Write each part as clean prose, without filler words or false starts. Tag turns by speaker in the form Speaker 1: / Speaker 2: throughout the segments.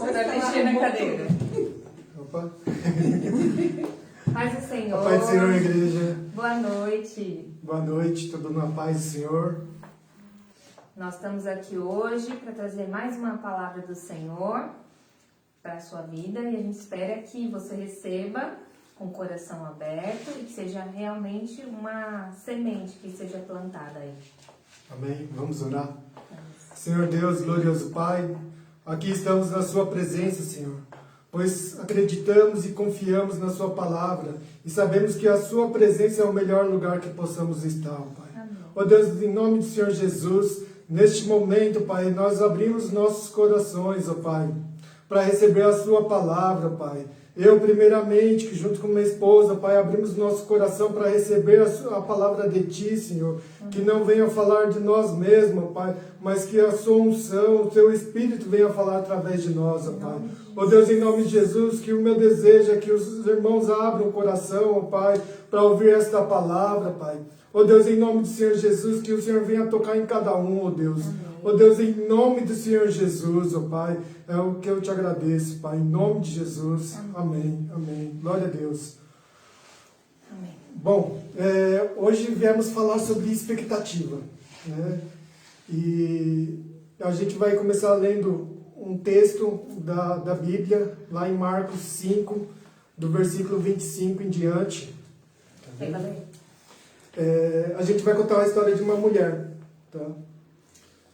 Speaker 1: Você vai mexer na cadeira.
Speaker 2: Opa.
Speaker 1: Paz do Senhor.
Speaker 2: A paz do Senhor, igreja.
Speaker 1: Boa noite.
Speaker 2: Boa noite, tudo na paz do Senhor.
Speaker 1: Nós estamos aqui hoje para trazer mais uma palavra do Senhor para a sua vida e a gente espera que você receba com o coração aberto e que seja realmente uma semente que seja plantada aí.
Speaker 2: Amém. Vamos orar. Senhor Deus, glorioso Pai, aqui estamos na Sua presença, Senhor, pois acreditamos e confiamos na Sua palavra e sabemos que a Sua presença é o melhor lugar que possamos estar, Pai. Ó Deus, em nome do Senhor Jesus, neste momento, Pai, nós abrimos nossos corações, ó Pai, para receber a Sua palavra, Pai. Eu, primeiramente, que junto com minha esposa, Pai, abrimos nosso coração para receber a palavra de Ti, Senhor. Que não venha falar de nós mesmos, Pai, mas que a Sua unção, o Teu Espírito venha falar através de nós, ó Pai. Ó Deus, em nome de Jesus, que o meu desejo é que os irmãos abram o coração, ó Pai, para ouvir esta palavra, Pai. Ó Deus, em nome do Senhor Jesus, que o Senhor venha tocar em cada um, ó Deus. Ó Deus, em nome do Senhor Jesus, ó Pai, é o que eu te agradeço, Pai, em nome de Jesus. Amém, amém. Glória a Deus.
Speaker 1: Amém.
Speaker 2: Bom, hoje viemos falar sobre expectativa, né? E a gente vai começar lendo um texto da Bíblia, lá em Marcos 5, do versículo 25 em diante.
Speaker 1: Quer ler?
Speaker 2: A gente vai contar a história de uma mulher, tá?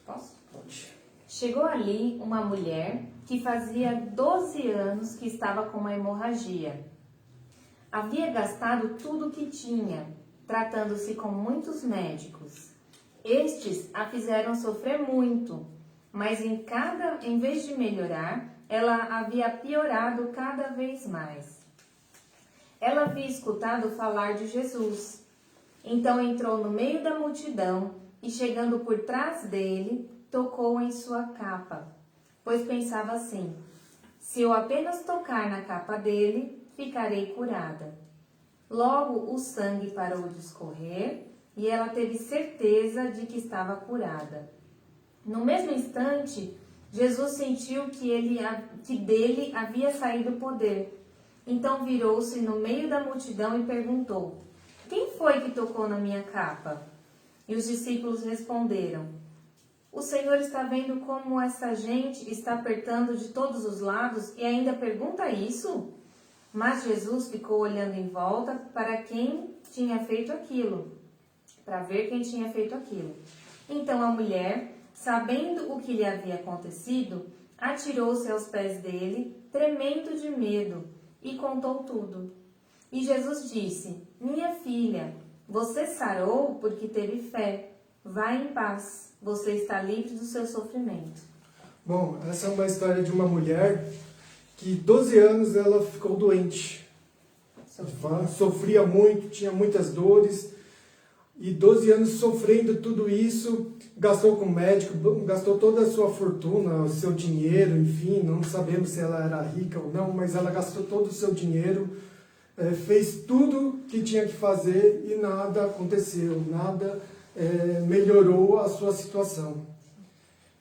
Speaker 1: Posso?
Speaker 2: Pode.
Speaker 1: Chegou ali uma mulher que fazia 12 anos que estava com uma hemorragia. Havia gastado tudo o que tinha, tratando-se com muitos médicos. Estes a fizeram sofrer muito, mas em vez de melhorar, ela havia piorado cada vez mais. Ela havia escutado falar de Jesus. Então entrou no meio da multidão e, chegando por trás dele, tocou em sua capa, pois pensava assim: se eu apenas tocar na capa dele, ficarei curada. Logo o sangue parou de escorrer e ela teve certeza de que estava curada. No mesmo instante, Jesus sentiu que dele havia saído poder. Então virou-se no meio da multidão e perguntou: quem foi que tocou na minha capa? E os discípulos responderam: o Senhor está vendo como essa gente está apertando de todos os lados e ainda pergunta isso? Mas Jesus ficou olhando em volta para quem tinha feito aquilo, para ver quem tinha feito aquilo. Então a mulher, sabendo o que lhe havia acontecido, atirou-se aos pés dele, tremendo de medo, e contou tudo. E Jesus disse: minha filha, você sarou porque teve fé. Vá em paz, você está livre do seu sofrimento.
Speaker 2: Bom, essa é uma história de uma mulher que 12 anos ela ficou doente. Sofria muito, tinha muitas dores. E 12 anos sofrendo tudo isso, gastou com médico, gastou toda a sua fortuna, o seu dinheiro, enfim, não sabemos se ela era rica ou não, mas ela gastou todo o seu dinheiro, fez tudo que tinha que fazer e nada aconteceu, nada melhorou a sua situação.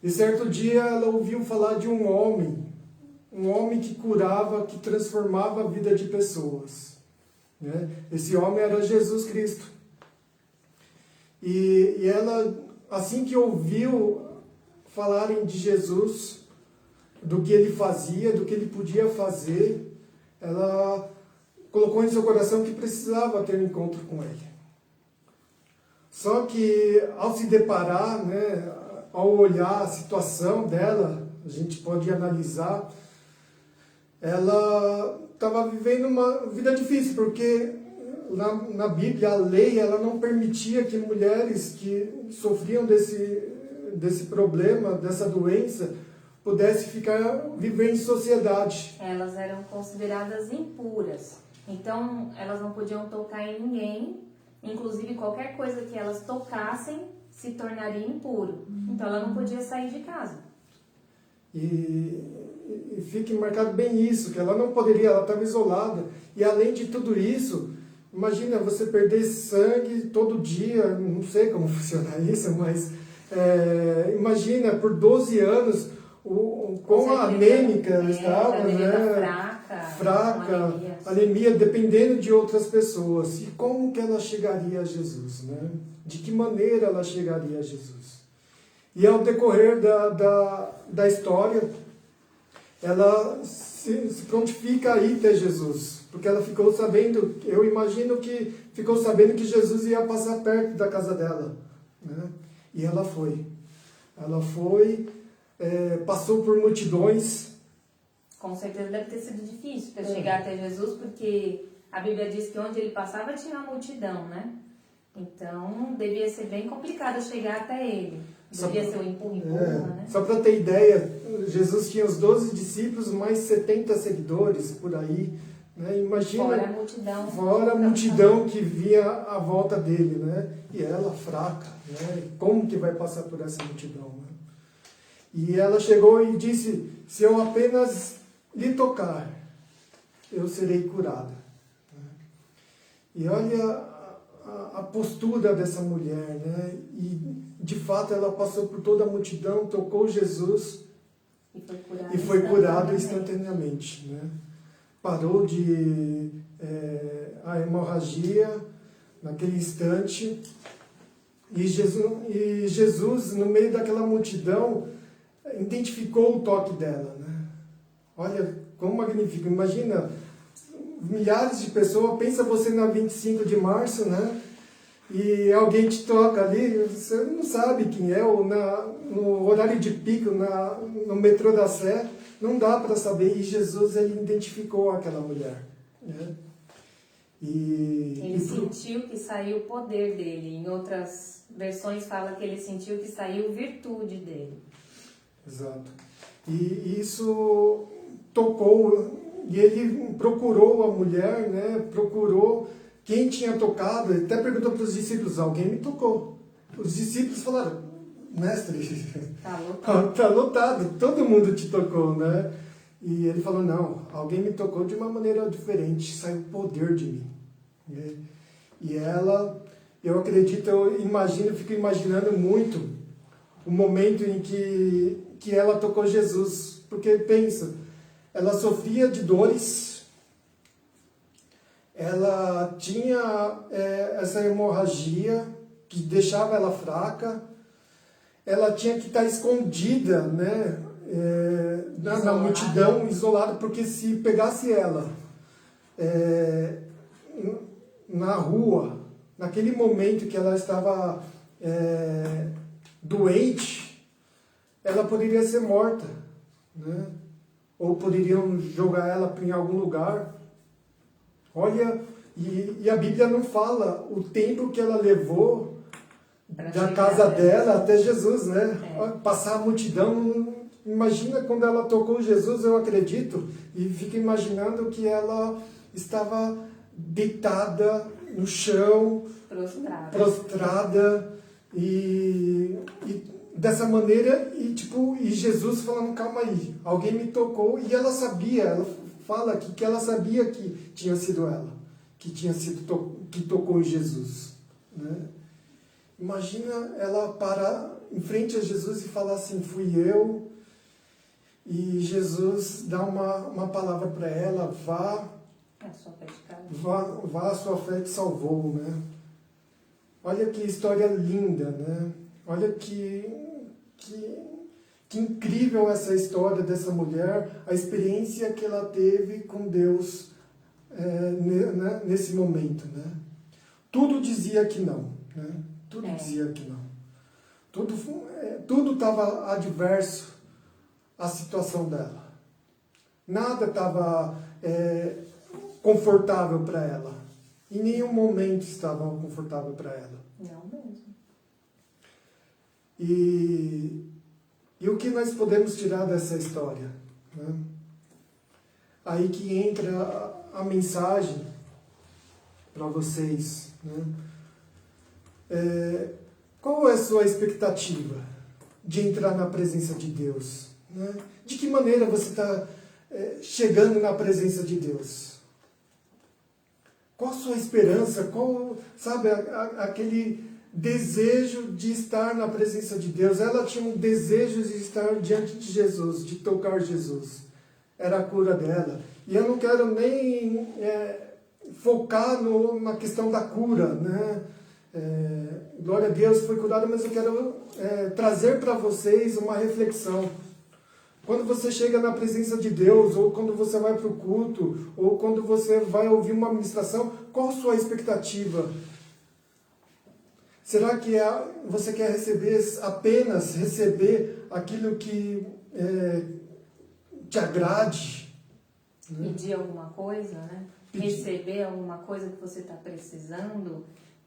Speaker 2: E certo dia ela ouviu falar de um homem que curava, que transformava a vida de pessoas, né? Esse homem era Jesus Cristo. E ela, assim que ouviu falarem de Jesus, do que ele fazia, do que ele podia fazer, ela colocou em seu coração que precisava ter um encontro com ele. Só que ao se deparar, né, ao olhar a situação dela, a gente pode analisar, ela estava vivendo uma vida difícil, porque na Bíblia, a lei, ela não permitia que mulheres que sofriam desse problema, dessa doença, pudessem viver em sociedade.
Speaker 1: Elas eram consideradas impuras. Então, elas não podiam tocar em ninguém. Inclusive, qualquer coisa que elas tocassem se tornaria impuro. Então, ela não podia sair de casa.
Speaker 2: E fica marcado bem isso, que ela não poderia, ela estava isolada. E além de tudo isso, imagina você perder sangue todo dia, não sei como funciona isso, mas imagina, por 12 anos, quão anêmica ela estava,
Speaker 1: fraca,
Speaker 2: anemia, dependendo de outras pessoas. E como que ela chegaria a Jesus, né? De que maneira ela chegaria a Jesus? E ao decorrer da história, ela se prontifica a ir até Jesus, porque ela ficou sabendo, eu imagino que ficou sabendo que Jesus ia passar perto da casa dela, né? E ela foi. Ela foi, passou por multidões.
Speaker 1: Com certeza deve ter sido difícil para chegar até Jesus, porque a Bíblia diz que onde ele passava tinha uma multidão, né? Então, devia ser bem complicado chegar até ele. Devia ser um empurra, né?
Speaker 2: Só para ter ideia, Jesus tinha os 12 discípulos, mais 70 seguidores por aí, né? Imagina, fora a multidão que via à volta dele, né? E ela fraca, né? Como que vai passar por essa multidão, né? E ela chegou e disse, se eu apenas lhe tocar, eu serei curada. E olha a postura dessa mulher, né? E de fato ela passou por toda a multidão, tocou Jesus e foi curada instantaneamente, né? Parou de a hemorragia naquele instante e Jesus no meio daquela multidão identificou o toque dela, né? Olha como magnífico, imagina milhares de pessoas, pensa você na 25 de março, né? E alguém te toca ali, você não sabe quem é, ou no horário de pico, no metrô da Sé, não dá para saber. E Jesus, ele identificou aquela mulher, né?
Speaker 1: Ele sentiu que saiu o poder dele. Em outras versões fala que ele sentiu que saiu virtude dele.
Speaker 2: Exato. E isso tocou, e ele procurou a mulher, né? Procurou quem tinha tocado, até perguntou para os discípulos, alguém me tocou. Os discípulos falaram, mestre, tá lotado, todo mundo te tocou, né? E ele falou, não, alguém me tocou de uma maneira diferente, saiu poder de mim. E ela, eu acredito, fico imaginando muito o momento em que ela tocou Jesus. Porque pensa, ela sofria de dores, ela tinha essa hemorragia que deixava ela fraca, ela tinha que estar escondida, né, na multidão, isolada, porque se pegasse ela na rua, naquele momento que ela estava doente, ela poderia ser morta, né? Ou poderiam jogar ela em algum lugar. Olha, e a Bíblia não fala o tempo que ela levou da casa dela até Jesus, né? Passar a multidão. Imagina quando ela tocou Jesus, eu acredito, e fico imaginando que ela estava deitada no chão, prostrada e dessa maneira, e Jesus falando, calma aí, alguém me tocou, e ela sabia, ela fala aqui que ela sabia que tinha sido ela, que que tocou em Jesus, né? Imagina ela parar em frente a Jesus e falar assim, fui eu, e Jesus dá uma palavra para ela, vá, a sua fé te salvou, né? Olha que história linda, né? Olha que incrível essa história dessa mulher, a experiência que ela teve com Deus nesse momento, né? Tudo dizia que não, né? Tudo dizia que não. Tudo estava adverso à situação dela. Nada estava confortável para ela. Em nenhum momento estava confortável para ela.
Speaker 1: Não mesmo.
Speaker 2: E o que nós podemos tirar dessa história, né? Aí que entra a mensagem para vocês, né? Qual é a sua expectativa de entrar na presença de Deus, né? De que maneira você está chegando na presença de Deus? Qual a sua esperança? Qual, sabe, aquele desejo de estar na presença de Deus. Ela tinha um desejo de estar diante de Jesus, de tocar Jesus. Era a cura dela. E eu não quero nem focar na questão da cura, né? Glória a Deus, foi curada, mas eu quero trazer para vocês uma reflexão. Quando você chega na presença de Deus, ou quando você vai para o culto, ou quando você vai ouvir uma ministração, qual a sua expectativa? Será que você quer apenas receber aquilo que te agrade?
Speaker 1: Né? Pedir alguma coisa, né? Receber alguma coisa que você está precisando,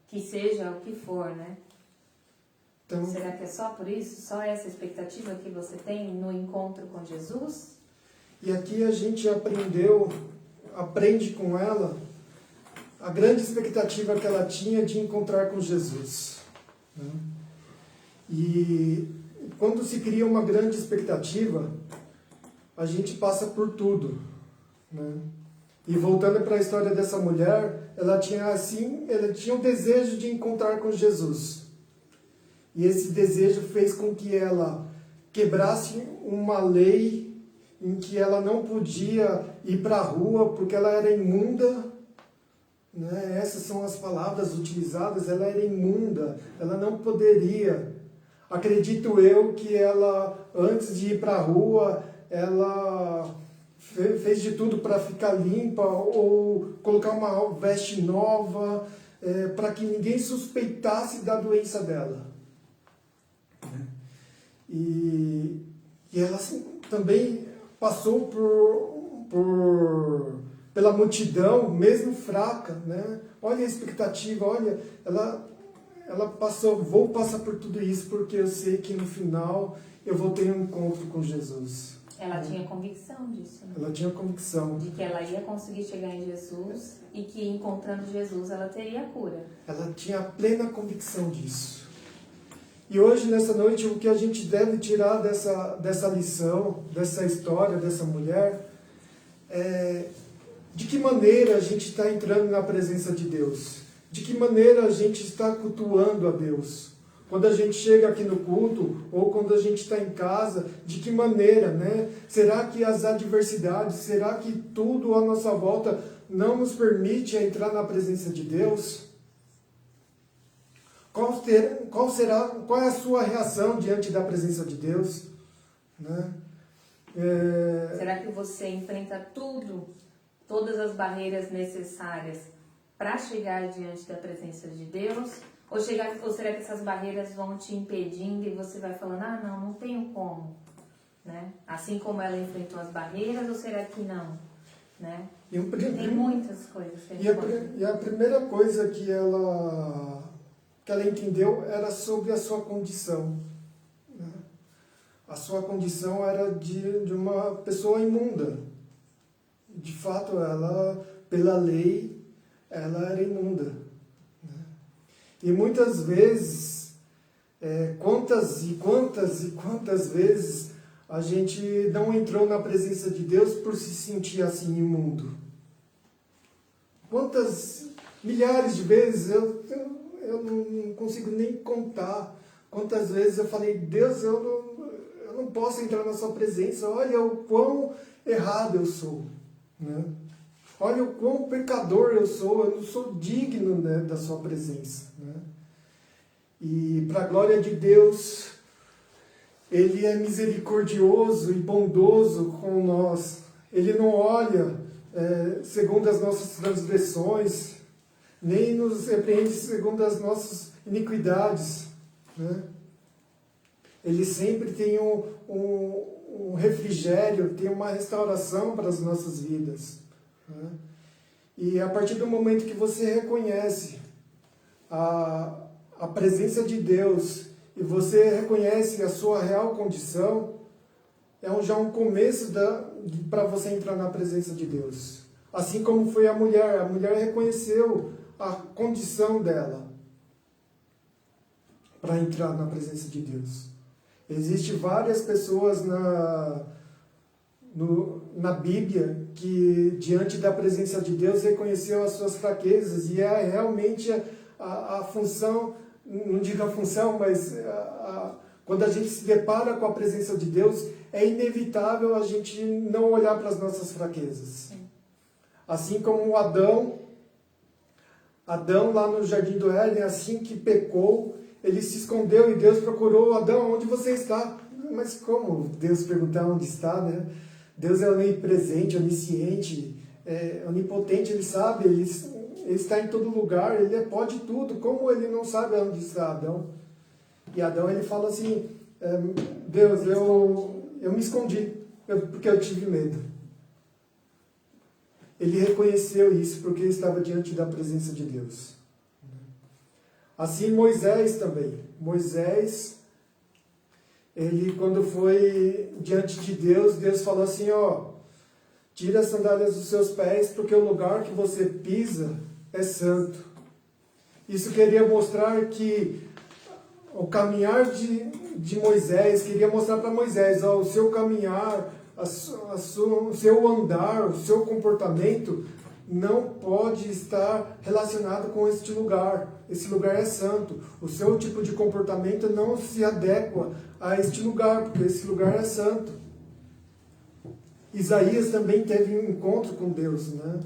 Speaker 1: que seja o que for, né? Então, será que é só por isso? Só essa expectativa que você tem no encontro com Jesus?
Speaker 2: E aqui a gente aprende com ela a grande expectativa que ela tinha de encontrar com Jesus. Né? E quando se cria uma grande expectativa, a gente passa por tudo. Né? E voltando para a história dessa mulher, ela tinha um desejo de encontrar com Jesus. E esse desejo fez com que ela quebrasse uma lei em que ela não podia ir para a rua porque ela era imunda. Né? Essas são as palavras utilizadas, ela era imunda, ela não poderia. Acredito eu que ela, antes de ir para a rua, ela fez de tudo para ficar limpa ou colocar uma veste nova, para que ninguém suspeitasse da doença dela. E ela assim, também passou pela multidão, mesmo fraca, né? Olha a expectativa, olha, ela passou, vou passar por tudo isso porque eu sei que no final eu vou ter um encontro com Jesus.
Speaker 1: Ela tinha convicção disso. Né?
Speaker 2: Ela tinha convicção.
Speaker 1: De que ela ia conseguir chegar em Jesus e que encontrando Jesus ela teria a cura.
Speaker 2: Ela tinha plena convicção disso. E hoje, nessa noite, o que a gente deve tirar dessa lição, dessa história, dessa mulher, é de que maneira a gente está entrando na presença de Deus? De que maneira a gente está cultuando a Deus? Quando a gente chega aqui no culto, ou quando a gente está em casa, de que maneira, né? Será que as adversidades, será que tudo à nossa volta não nos permite entrar na presença de Deus? Qual é a sua reação diante da presença de Deus? Né?
Speaker 1: Será que você enfrenta todas as barreiras necessárias para chegar diante da presença de Deus? Ou será que essas barreiras vão te impedindo e você vai falando, não tenho como? Né? Assim como ela enfrentou as barreiras, ou será que não? Né? Tem muitas coisas que
Speaker 2: e a primeira coisa que ela entendeu era sobre a sua condição. Né? A sua condição era de uma pessoa imunda. De fato, ela, pela lei, ela era imunda. Né? E muitas vezes, quantas vezes a gente não entrou na presença de Deus por se sentir assim imundo? Quantas milhares de vezes eu não consigo nem contar quantas vezes eu falei, Deus, eu não posso entrar na sua presença, olha o quão errado eu sou, né? Olha o quão pecador eu não sou digno, né, da sua presença, né? E para a glória de Deus, Ele é misericordioso e bondoso com nós. Ele não olha segundo as nossas transgressões, nem nos repreende segundo as nossas iniquidades. Né? Ele sempre tem um refrigério, tem uma restauração para as nossas vidas. Né? E a partir do momento que você reconhece a presença de Deus e você reconhece a sua real condição, já um começo para você entrar na presença de Deus. Assim como foi a mulher reconheceu a condição dela para entrar na presença de Deus. Existem várias pessoas na Bíblia que, diante da presença de Deus, reconheceu as suas fraquezas, e é realmente a função não digo a função, mas quando a gente se depara com a presença de Deus, é inevitável a gente não olhar para as nossas fraquezas. Assim como Adão lá no Jardim do Éden, assim que pecou, ele se escondeu e Deus procurou: Adão, onde você está? Mas como Deus perguntar onde está, né? Deus é onipresente, onisciente, onipotente, ele sabe, ele está em todo lugar, ele pode tudo. Como ele não sabe onde está Adão? E Adão, ele fala assim: Deus, eu me escondi, porque eu tive medo. Ele reconheceu isso porque ele estava diante da presença de Deus. Assim Moisés também. Moisés, ele quando foi diante de Deus, Deus falou assim: tira as sandálias dos seus pés, porque o lugar que você pisa é santo. Isso queria mostrar que o caminhar de Moisés, queria mostrar para Moisés: o seu caminhar, o seu andar, o seu comportamento não pode estar relacionado com este lugar. Esse lugar é santo. O seu tipo de comportamento não se adequa a este lugar, porque esse lugar é santo. Isaías também teve um encontro com Deus, né?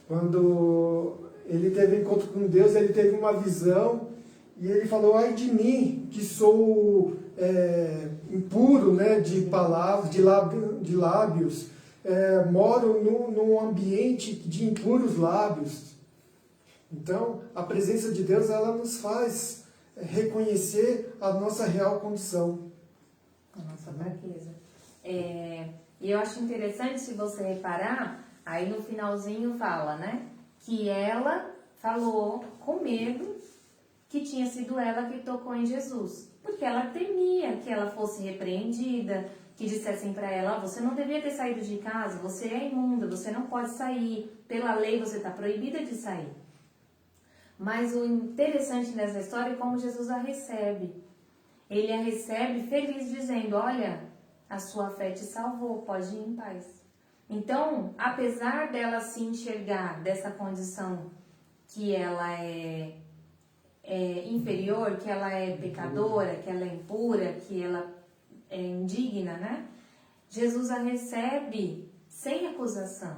Speaker 2: Quando ele teve um encontro com Deus, ele teve uma visão e ele falou: ai de mim, que sou impuro, né, de palavras, de lábios, moro num ambiente de impuros lábios. Então, a presença de Deus, ela nos faz reconhecer a nossa real condição.
Speaker 1: A nossa fraqueza. E eu acho interessante, se você reparar, aí no finalzinho fala, né, que ela falou com medo que tinha sido ela que tocou em Jesus. Porque ela temia que ela fosse repreendida, que dissessem para ela: você não devia ter saído de casa, você é imunda, você não pode sair, pela lei você está proibida de sair. Mas o interessante nessa história é como Jesus a recebe. Ele a recebe feliz, dizendo: olha, a sua fé te salvou, pode ir em paz. Então, apesar dela se enxergar dessa condição que ela é inferior, que ela é pecadora, que ela é impura, que ela é indigna, né? Jesus a recebe sem acusação.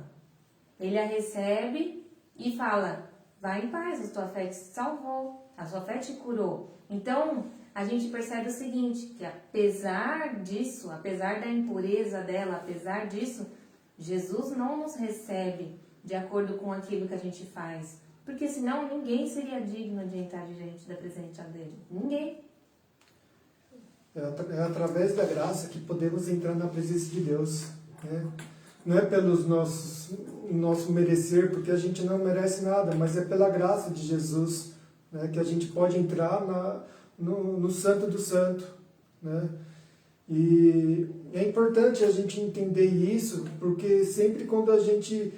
Speaker 1: Ele a recebe e fala: vai em paz, a tua fé te salvou, a sua fé te curou. Então, a gente percebe o seguinte, que apesar disso, apesar da impureza dela, apesar disso, Jesus não nos recebe de acordo com aquilo que a gente faz. Porque senão ninguém seria digno de entrar diante da presença dele. Ninguém.
Speaker 2: É através da graça que podemos entrar na presença de Deus. Né? Não é pelos nosso merecer, porque a gente não merece nada, mas é pela graça de Jesus, né, que a gente pode entrar no Santo do Santo. Né? E é importante a gente entender isso, porque sempre quando a gente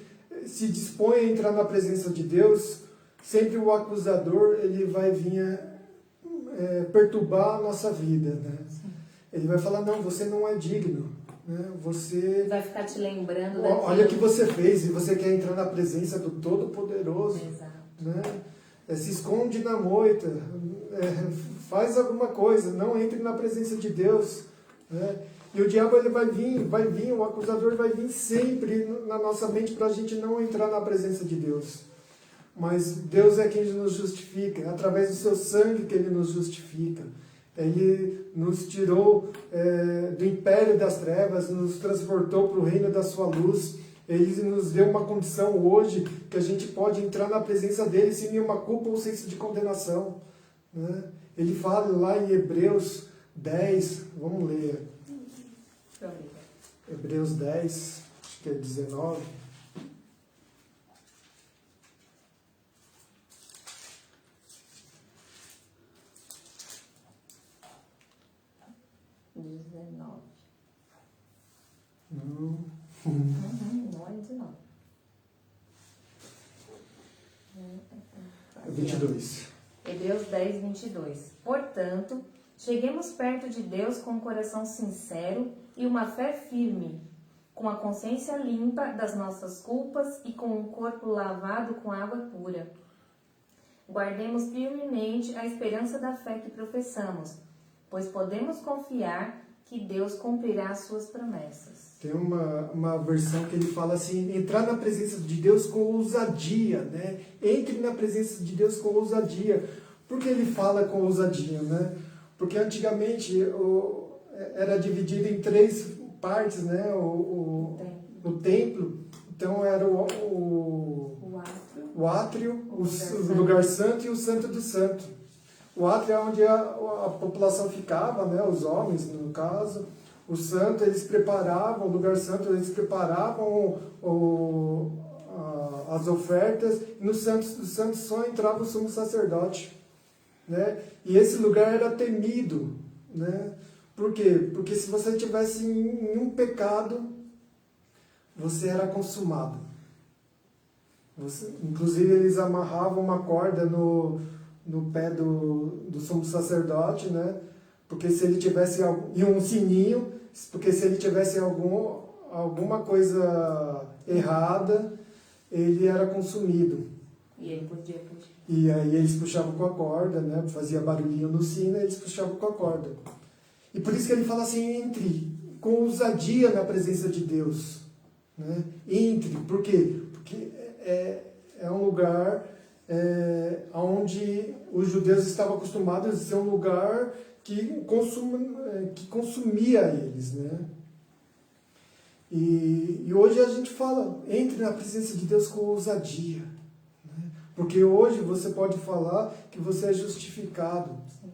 Speaker 2: se dispõe a entrar na presença de Deus, sempre o acusador ele vai vir perturbar a nossa vida, né? Ele vai falar: não, você não é digno, né? Você
Speaker 1: vai ficar te lembrando
Speaker 2: olha o que você fez, e você quer entrar na presença do Todo-Poderoso.
Speaker 1: Exato.
Speaker 2: Né? Se esconde na moita, faz alguma coisa, não entre na presença de Deus, né? E o diabo ele vai vir, o acusador vai vir sempre na nossa mente para a gente não entrar na presença de Deus. Mas Deus é quem nos justifica, é através do seu sangue que Ele nos justifica. Ele nos tirou do império das trevas, nos transportou para o reino da sua luz. Ele nos deu uma condição hoje que a gente pode entrar na presença dele sem nenhuma culpa ou senso de condenação. Né? Ele fala lá em Hebreus 10, vamos ler. Hebreus 10, acho que é 19.
Speaker 1: Não é 19.
Speaker 2: 22.
Speaker 1: Hebreus 10, 22. Portanto, cheguemos perto de Deus com um coração sincero e uma fé firme, com a consciência limpa das nossas culpas e com um corpo lavado com água pura. guardemos firmemente a esperança da fé que professamos, pois podemos confiar que Deus cumprirá as suas promessas.
Speaker 2: Tem uma versão que ele fala assim, entrar na presença de Deus com ousadia, né? Entre na presença de Deus com ousadia. Por que ele fala com ousadia, né? Porque antigamente era dividido em 3 partes, né? O templo. Então era o átrio, o lugar santo e o santo do santo. O átrio é onde a população ficava, né? Os homens, no caso. O santo, eles preparavam, o lugar santo, eles preparavam as ofertas. E no santo só entrava o sumo sacerdote, né? E esse lugar era temido, né? Por quê? Porque se você tivesse em um pecado, você era consumado. Inclusive, eles amarravam uma corda no pé do sumo sacerdote, né? Porque se ele tivesse e um sininho, porque se ele tivesse alguma coisa errada, ele era consumido.
Speaker 1: E ele podia puxar.
Speaker 2: E aí eles puxavam com a corda, né? Fazia barulhinho no sino, e eles puxavam com a corda. E por isso que ele fala assim, entre com ousadia na presença de Deus, né? Entre, por quê? Porque é um lugar onde os judeus estavam acostumados a ser um lugar que consumia eles, né? E hoje a gente fala, entre na presença de Deus com ousadia, né? Porque hoje você pode falar que você é justificado.
Speaker 1: Sim.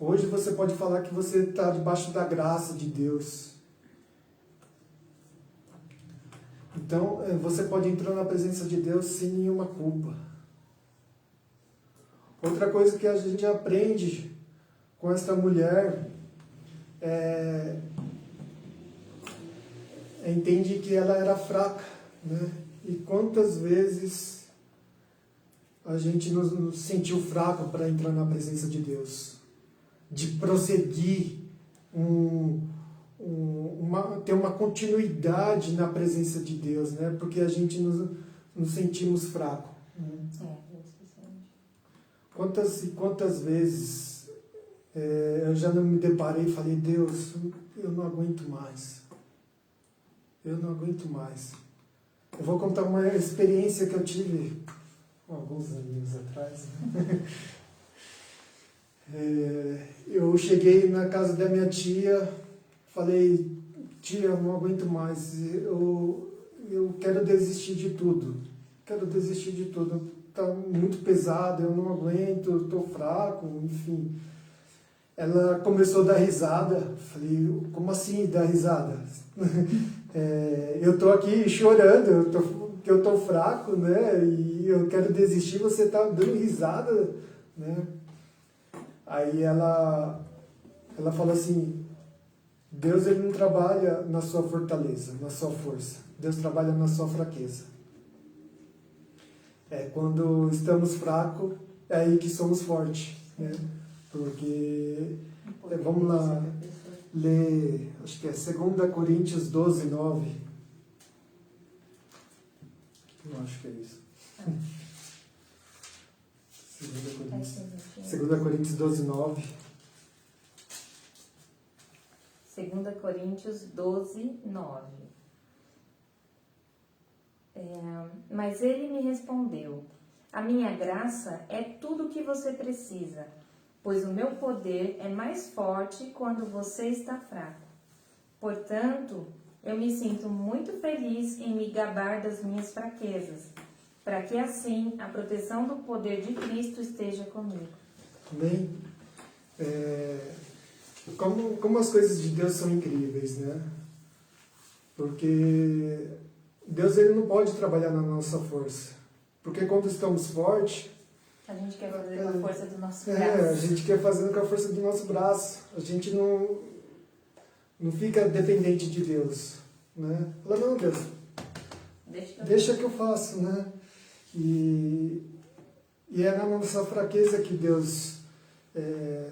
Speaker 2: Hoje você pode falar que você está debaixo da graça de Deus. Então, você pode entrar na presença de Deus sem nenhuma culpa. Outra coisa que a gente aprende com esta mulher entende que ela era fraca, né? E quantas vezes a gente nos sentiu fraco para entrar na presença de Deus, de prosseguir, ter uma continuidade na presença de Deus, né? Porque a gente nos sentimos fracos. Né? Quantas vezes eu já não me deparei e falei, Deus, eu não aguento mais. Eu não aguento mais. Eu vou contar uma experiência que eu tive alguns anos atrás. Eu cheguei na casa da minha tia, falei, tia, eu não aguento mais, eu quero desistir de tudo. Quero desistir de tudo. Está muito pesado, eu não aguento, estou fraco, enfim. Ela começou a dar risada. Falei, como assim dar risada? Eu estou aqui chorando, que eu estou fraco, né? E eu quero desistir, você está dando risada, né? Aí ela falou assim, Deus ele não trabalha na sua fortaleza, na sua força. Deus trabalha na sua fraqueza. Quando estamos fracos, é aí que somos fortes, né? Porque, vamos lá, ler, acho que é 2 Coríntios 12, 9. Eu acho que é isso. 2 Coríntios 12, 9.
Speaker 1: 2 Coríntios 12, 9. Mas ele me respondeu, a minha graça é tudo o que você precisa, pois o meu poder é mais forte quando você está fraco. Portanto, eu me sinto muito feliz em me gabar das minhas fraquezas, para que assim a proteção do poder de Cristo esteja comigo.
Speaker 2: Amém? Como as coisas de Deus são incríveis, né? Porque Deus ele não pode trabalhar na nossa força. Porque quando estamos fortes...
Speaker 1: A gente quer fazer com a força do nosso braço.
Speaker 2: A gente quer fazer com a força do nosso braço. A gente não fica dependente de Deus, né? Fala, não, Deus, deixa que eu faço, né? E é na nossa fraqueza que Deus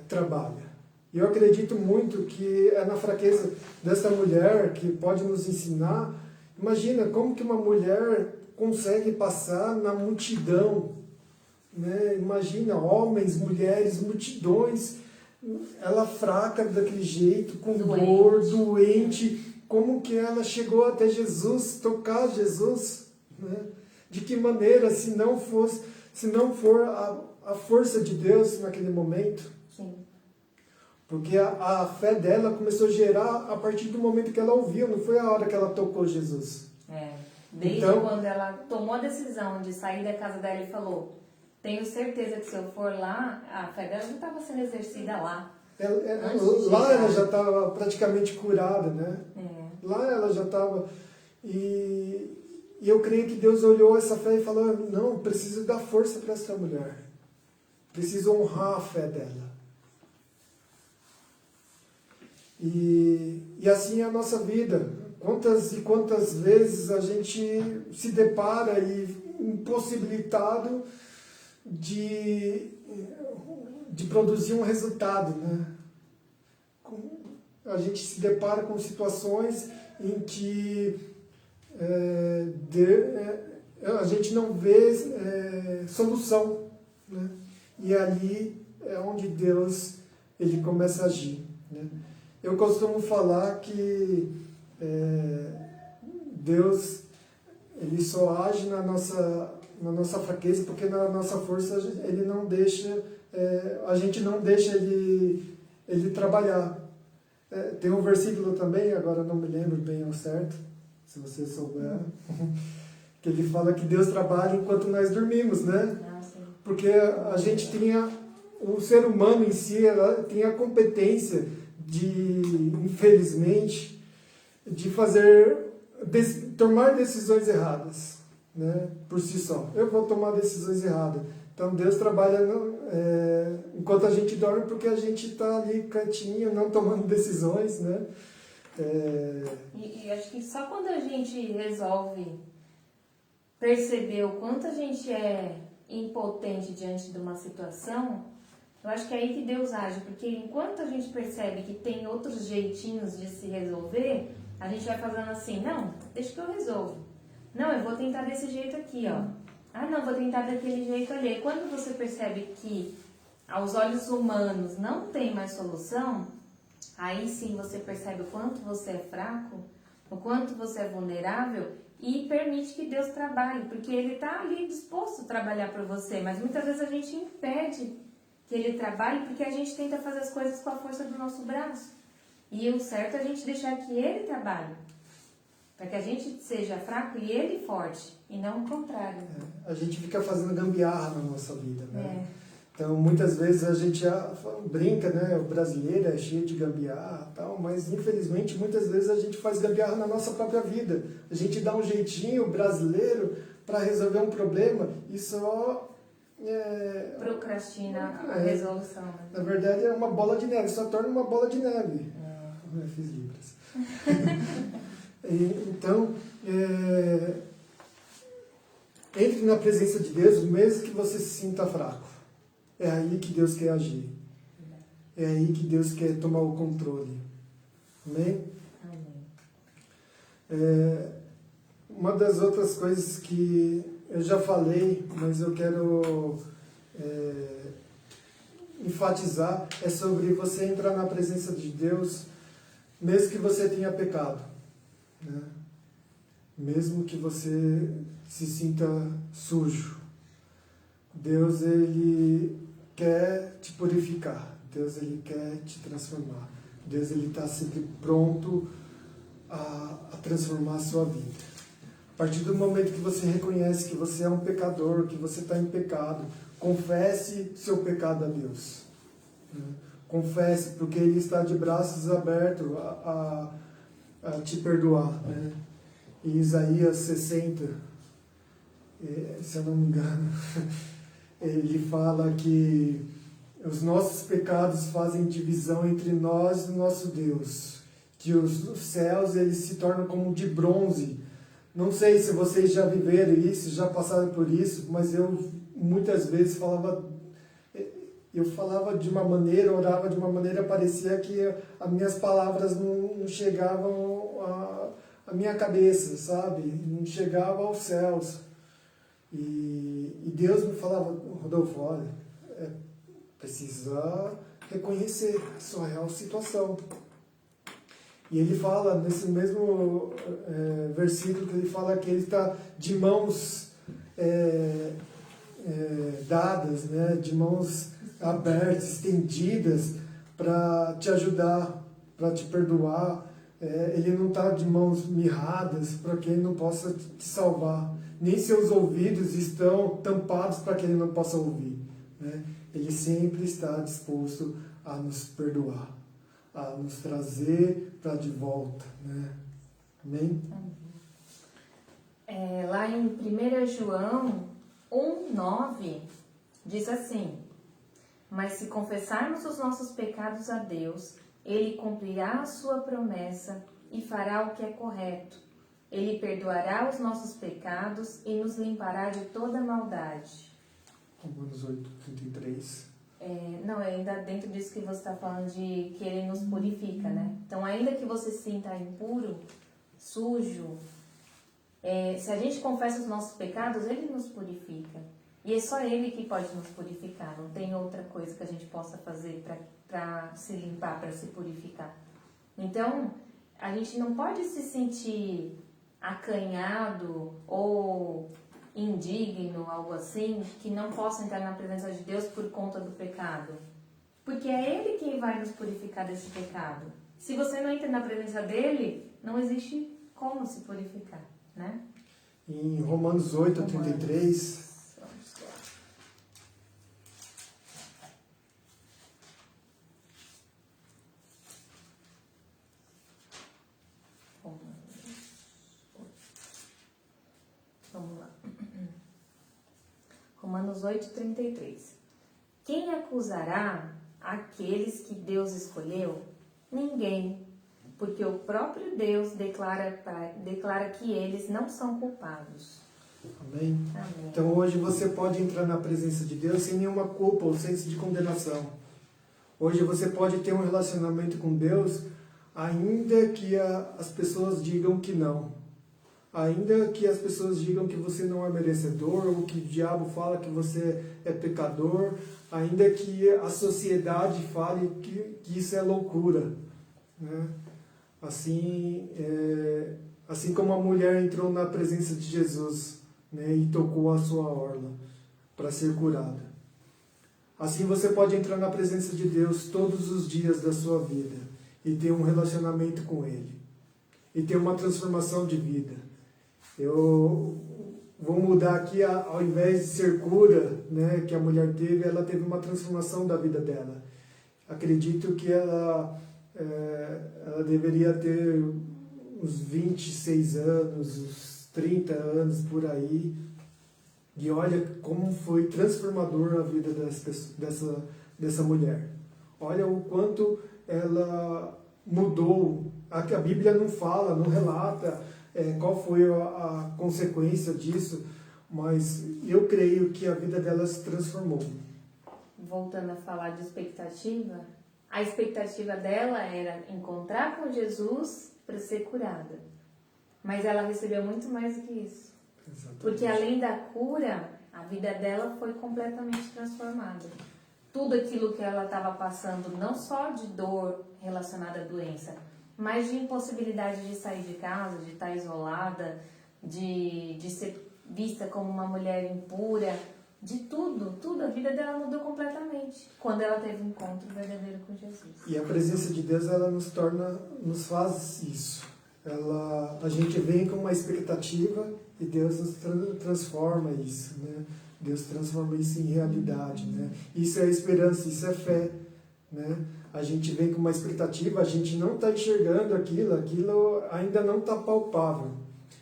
Speaker 2: trabalha. E eu acredito muito que é na fraqueza dessa mulher que pode nos ensinar. Imagina como que uma mulher consegue passar na multidão né? Imagina, homens, mulheres, multidões, ela fraca daquele jeito, com dor, doente, como que ela chegou até Jesus, tocar Jesus, né? De que maneira, se não for a força de Deus naquele momento?
Speaker 1: Sim.
Speaker 2: Porque a fé dela começou a gerar a partir do momento que ela ouviu, não foi a hora que ela tocou Jesus.
Speaker 1: Desde
Speaker 2: então,
Speaker 1: quando ela tomou a decisão de sair da casa dela e falou, tenho certeza que se eu for lá, a fé dela já estava sendo exercida lá.
Speaker 2: Lá ela já estava praticamente curada, né? Lá ela já estava... E eu creio que Deus olhou essa fé e falou, não, preciso dar força para essa mulher. Preciso honrar a fé dela. E assim é a nossa vida. Quantas e quantas vezes a gente se depara e impossibilitado de produzir um resultado, né? A gente se depara com situações em que a gente não vê solução, né? E ali é onde Deus ele começa a agir, né? Eu costumo falar que Deus ele só age na nossa fraqueza, porque na nossa força ele não deixa, a gente não deixa ele trabalhar. Tem um versículo também, agora não me lembro bem ao certo, se você souber, que ele fala que Deus trabalha enquanto nós dormimos, né? Porque a gente o ser humano em si, ela tem a competência infelizmente, de tomar decisões erradas, né? Por si só. Eu vou tomar decisões erradas. Então Deus trabalha enquanto a gente dorme, porque a gente está ali quietinho, não tomando decisões, né?
Speaker 1: E acho que só quando a gente resolve perceber o quanto a gente é impotente diante de uma situação, eu acho que é aí que Deus age, porque enquanto a gente percebe que tem outros jeitinhos de se resolver, a gente vai fazendo assim, não, deixa que eu resolvo. Não, eu vou tentar desse jeito aqui, ó. Ah, não, vou tentar daquele jeito ali. E quando você percebe que aos olhos humanos não tem mais solução, aí sim você percebe o quanto você é fraco, o quanto você é vulnerável e permite que Deus trabalhe, porque Ele está ali disposto a trabalhar para você, mas muitas vezes a gente impede que Ele trabalhe porque a gente tenta fazer as coisas com a força do nosso braço. E o certo é a gente deixar que Ele trabalhe, para que a gente seja fraco e Ele forte, e não o contrário.
Speaker 2: A gente fica fazendo gambiarra na nossa vida, né? Então, muitas vezes a gente brinca, né? O brasileiro é cheio de gambiarra e tal, mas infelizmente muitas vezes a gente faz gambiarra na nossa própria vida. A gente dá um jeitinho brasileiro para resolver um problema e só...
Speaker 1: procrastina a resolução. Né?
Speaker 2: Na verdade é uma bola de neve, só torna uma bola de neve. Eu fiz Libras. Então, entre na presença de Deus, mesmo que você se sinta fraco. É aí que Deus quer agir. É aí que Deus quer tomar o controle. Amém? Uma das outras coisas que eu já falei, mas eu quero enfatizar, é sobre você entrar na presença de Deus, mesmo que você tenha pecado, né? Mesmo que você se sinta sujo. Deus, Ele quer te purificar. Deus, Ele quer te transformar. Deus, Ele está sempre pronto a transformar a sua vida. A partir do momento que você reconhece que você é um pecador, que você está em pecado, confesse seu pecado a Deus. Confesse, porque Ele está de braços abertos a te perdoar. Né? Em Isaías 60, se eu não me engano, ele fala que os nossos pecados fazem divisão entre nós e o nosso Deus. Que os céus eles se tornam como de bronze. Não sei se vocês já viveram isso, já passaram por isso, mas eu muitas vezes falava de uma maneira, orava de uma maneira, parecia que as minhas palavras não chegavam à minha cabeça, sabe? Não chegavam aos céus. E Deus me falava, Rodolfo, olha, precisa reconhecer a sua real situação. E ele fala, nesse mesmo versículo, que ele fala que ele está de mãos dadas, né, de mãos abertas, estendidas, para te ajudar, para te perdoar. Ele não está de mãos mirradas para que ele não possa te salvar. Nem seus ouvidos estão tampados para que ele não possa ouvir, né? Ele sempre está disposto a nos perdoar, a nos trazer para de volta, né? Amém?
Speaker 1: Lá em 1 João 1,9 diz assim: mas se confessarmos os nossos pecados a Deus, Ele cumprirá a sua promessa e fará o que é correto. Ele perdoará os nossos pecados e nos limpará de toda maldade.
Speaker 2: Romanos 8:33.
Speaker 1: Não, é ainda dentro disso que você está falando de que Ele nos purifica, né? Então, ainda que você se sinta impuro, sujo, se a gente confessa os nossos pecados, Ele nos purifica. E é só Ele que pode nos purificar. Não tem outra coisa que a gente possa fazer para se limpar, para se purificar. Então, a gente não pode se sentir acanhado ou indigno, algo assim, que não possa entrar na presença de Deus por conta do pecado. Porque é Ele quem vai nos purificar desse pecado. Se você não entra na presença dEle, não existe como se purificar, né?
Speaker 2: Em Romanos 8:33...
Speaker 1: Vamos lá. Romanos 8:33. Quem acusará aqueles que Deus escolheu? Ninguém, porque o próprio Deus declara que eles não são culpados.
Speaker 2: Amém?
Speaker 1: Amém.
Speaker 2: Então hoje você pode entrar na presença de Deus sem nenhuma culpa ou senso de condenação. Hoje você pode ter um relacionamento com Deus, ainda que as pessoas digam que não. Ainda que as pessoas digam que você não é merecedor, ou que o diabo fala que você é pecador, ainda que a sociedade fale que isso é loucura, né? Assim como a mulher entrou na presença de Jesus, né, e tocou a sua orla para ser curada. Assim você pode entrar na presença de Deus todos os dias da sua vida e ter um relacionamento com Ele, e ter uma transformação de vida. Eu vou mudar aqui, ao invés de ser cura, né, que a mulher teve, ela teve uma transformação da vida dela. Acredito que ela deveria ter uns 26 anos, uns 30 anos por aí. E olha como foi transformador a vida dessa mulher. Olha o quanto ela mudou. A Bíblia não fala, não relata qual foi a consequência disso, mas eu creio que a vida dela se transformou.
Speaker 1: Voltando a falar de expectativa, a expectativa dela era encontrar com Jesus para ser curada. Mas ela recebeu muito mais do que isso.
Speaker 2: Exatamente.
Speaker 1: Porque além da cura, a vida dela foi completamente transformada. Tudo aquilo que ela estava passando, não só de dor relacionada à doença, mas de impossibilidade de sair de casa, de estar isolada, de ser vista como uma mulher impura, de tudo, a vida dela mudou completamente quando ela teve um encontro verdadeiro com Jesus.
Speaker 2: E a presença de Deus, ela nos faz isso. A gente vem com uma expectativa e Deus nos transforma isso, né? Deus transforma isso em realidade, né? Isso é esperança, isso é fé, né? A gente vem com uma expectativa, a gente não está enxergando aquilo ainda não está palpável.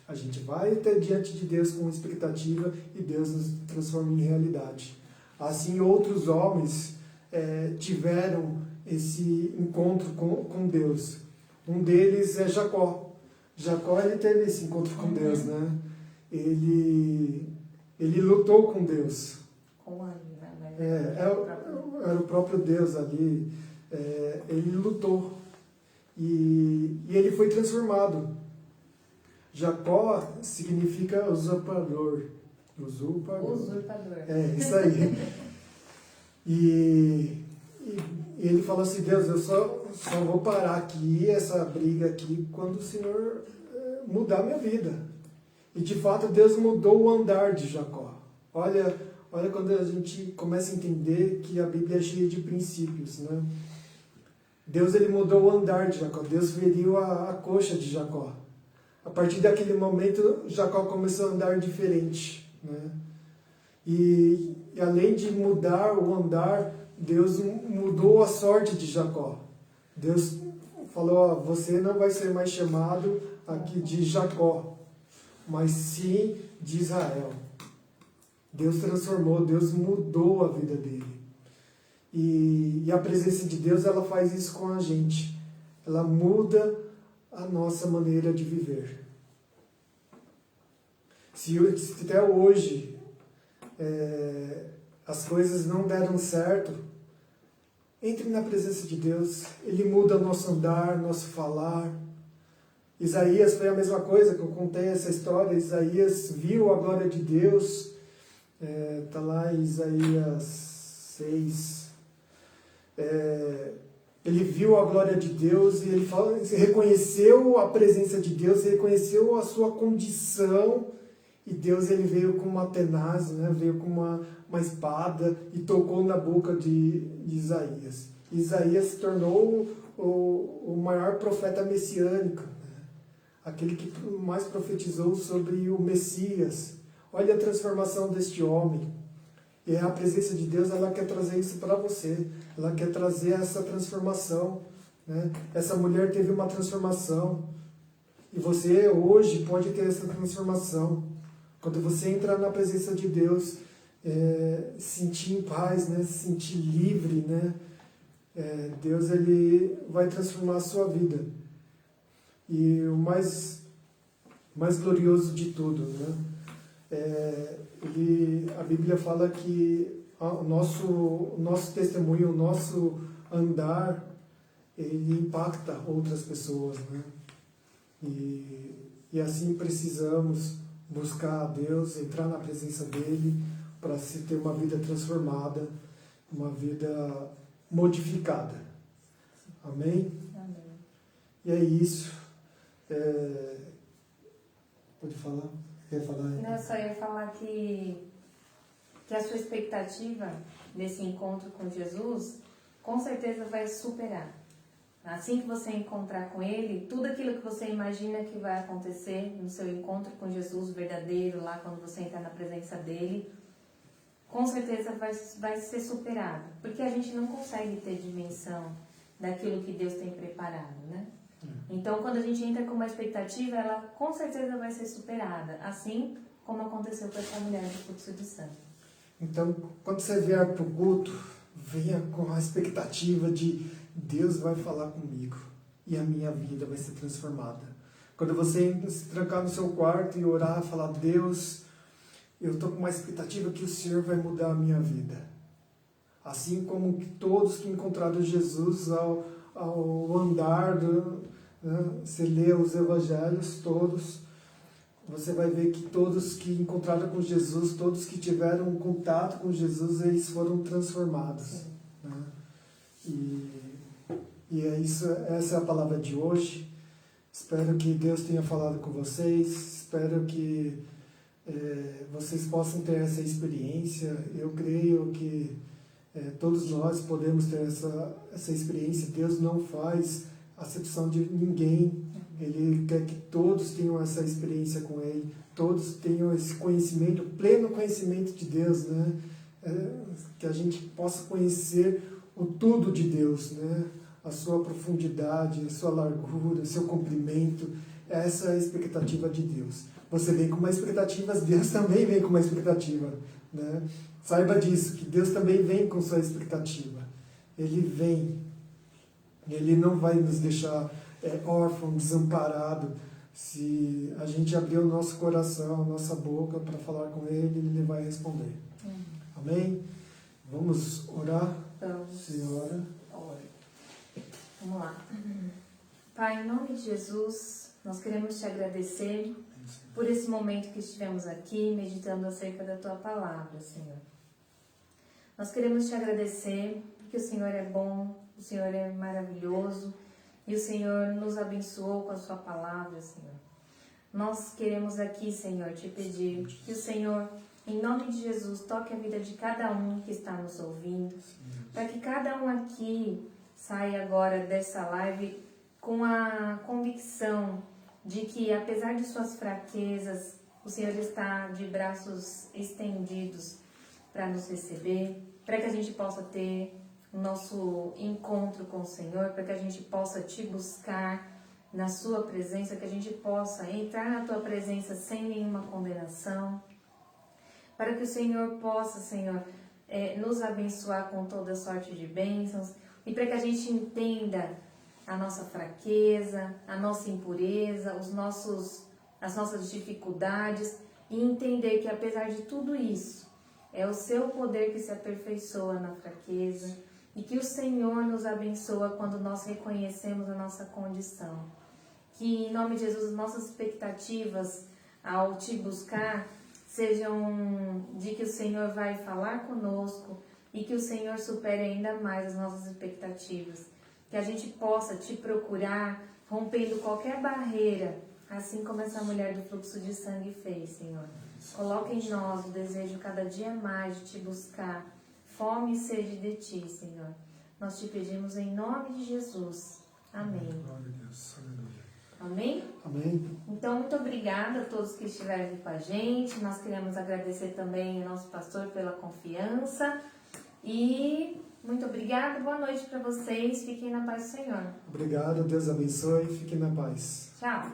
Speaker 2: A gente vai até diante de Deus com expectativa e Deus nos transforma em realidade. Assim, outros homens tiveram esse encontro com Deus. Um deles é Jacó. Jacó, ele teve esse encontro com Deus, né? Ele lutou com Deus.
Speaker 1: Com ele, né?
Speaker 2: Era o próprio Deus ali. Ele lutou. E ele foi transformado. Jacó significa usurpador.
Speaker 1: Usurpador.
Speaker 2: É, isso aí. E ele falou assim, Deus, eu só vou parar aqui, essa briga aqui, quando o Senhor mudar minha vida. E de fato Deus mudou o andar de Jacó. Olha quando a gente começa a entender que a Bíblia é cheia de princípios, né? Deus ele mudou o andar de Jacó. Deus feriu a coxa de Jacó. A partir daquele momento, Jacó começou a andar diferente, né? E além de mudar o andar, Deus mudou a sorte de Jacó. Deus falou, ó, você não vai ser mais chamado aqui de Jacó, mas sim de Israel. Deus transformou, Deus mudou a vida dele. E a presença de Deus, ela faz isso com a gente. Ela muda a nossa maneira de viver. Se até hoje as coisas não deram certo, entre na presença de Deus. Ele muda nosso andar, nosso falar. Isaías foi a mesma coisa, que eu contei essa história. Isaías viu a glória de Deus. Está lá em Isaías 6. Ele viu a glória de Deus e ele reconheceu a presença de Deus, reconheceu a sua condição. E Deus ele veio com uma tenaz, né? Veio com uma espada e tocou na boca de Isaías. Isaías se tornou o maior profeta messiânico, né? Aquele que mais profetizou sobre o Messias. Olha a transformação deste homem. E a presença de Deus, ela quer trazer isso para você. Ela quer trazer essa transformação, né? Essa mulher teve uma transformação. E você hoje pode ter essa transformação. Quando você entrar na presença de Deus, sentir em paz, né? Se sentir livre, né? Deus ele vai transformar a sua vida. E o mais glorioso de tudo, né? A Bíblia fala que o nosso testemunho, o nosso andar, ele impacta outras pessoas, né? E assim precisamos buscar a Deus, entrar na presença dele, para se ter uma vida transformada, uma vida modificada. Amém?
Speaker 1: Amém.
Speaker 2: E é isso. Pode falar? Quer falar?
Speaker 1: Não, eu só ia falar que a sua expectativa nesse encontro com Jesus, com certeza vai superar. Assim que você encontrar com Ele, tudo aquilo que você imagina que vai acontecer no seu encontro com Jesus verdadeiro, lá quando você entrar na presença dEle, com certeza vai ser superado. Porque a gente não consegue ter dimensão daquilo que Deus tem preparado, né? Então, quando a gente entra com uma expectativa, ela com certeza vai ser superada. Assim como aconteceu com essa mulher do fluxo de sangue.
Speaker 2: Então, quando você vier para o culto, venha com a expectativa de Deus vai falar comigo e a minha vida vai ser transformada. Quando você se trancar no seu quarto e orar, falar, Deus, eu estou com uma expectativa que o Senhor vai mudar a minha vida. Assim como que todos que encontraram Jesus ao andar, você lê os evangelhos todos, você vai ver que todos que encontraram com Jesus, todos que tiveram um contato com Jesus, eles foram transformados. Né? E é isso, essa é a palavra de hoje. Espero que Deus tenha falado com vocês, espero que vocês possam ter essa experiência. Eu creio que todos nós podemos ter essa experiência. Deus não faz acepção de ninguém. Ele quer que todos tenham essa experiência com Ele, todos tenham esse conhecimento, pleno conhecimento de Deus, né? Que a gente possa conhecer o tudo de Deus, né? A sua profundidade, a sua largura, o seu comprimento. Essa é a expectativa de Deus. Você vem com uma expectativa, Deus também vem com uma expectativa, né? Saiba disso, que Deus também vem com sua expectativa. Ele vem. Ele não vai nos deixar órfão, desamparado. Se a gente abrir o nosso coração, a nossa boca para falar com Ele, Ele vai responder. Amém? Vamos orar?
Speaker 1: Vamos.
Speaker 2: Senhora.
Speaker 1: Vamos lá. Pai, em nome de Jesus, nós queremos te agradecer por esse momento que estivemos aqui, meditando acerca da Tua palavra, Senhor. Nós queremos Te agradecer, porque o Senhor é bom, o Senhor é maravilhoso, e o Senhor nos abençoou com a Sua palavra, Senhor. Nós queremos aqui, Senhor, Te pedir que o Senhor, em nome de Jesus, toque a vida de cada um que está nos ouvindo, para que cada um aqui saia agora dessa live com a convicção de que, apesar de suas fraquezas, o Senhor está de braços estendidos para nos receber, para que a gente possa ter o nosso encontro com o Senhor, para que a gente possa Te buscar na Sua presença, que a gente possa entrar na Tua presença sem nenhuma condenação, para que o Senhor possa, Senhor, nos abençoar com toda sorte de bênçãos e para que a gente entenda a nossa fraqueza, a nossa impureza, as nossas dificuldades e entender que apesar de tudo isso, é o Seu poder que se aperfeiçoa na fraqueza e que o Senhor nos abençoa quando nós reconhecemos a nossa condição. Que em nome de Jesus, nossas expectativas ao Te buscar sejam de que o Senhor vai falar conosco e que o Senhor supere ainda mais as nossas expectativas. Que a gente possa Te procurar, rompendo qualquer barreira, assim como essa mulher do fluxo de sangue fez, Senhor. Coloque em nós o desejo cada dia mais de Te buscar, fome e sede de Ti, Senhor. Nós Te pedimos em nome de Jesus. Amém.
Speaker 2: Glória a Deus. Aleluia.
Speaker 1: Amém?
Speaker 2: Amém.
Speaker 1: Então, muito obrigada a todos que estiveram aqui com a gente. Nós queremos agradecer também ao nosso pastor pela confiança. E muito obrigada, boa noite para vocês. Fiquem na paz do Senhor.
Speaker 2: Obrigado, Deus abençoe. Fiquem na paz.
Speaker 1: Tchau.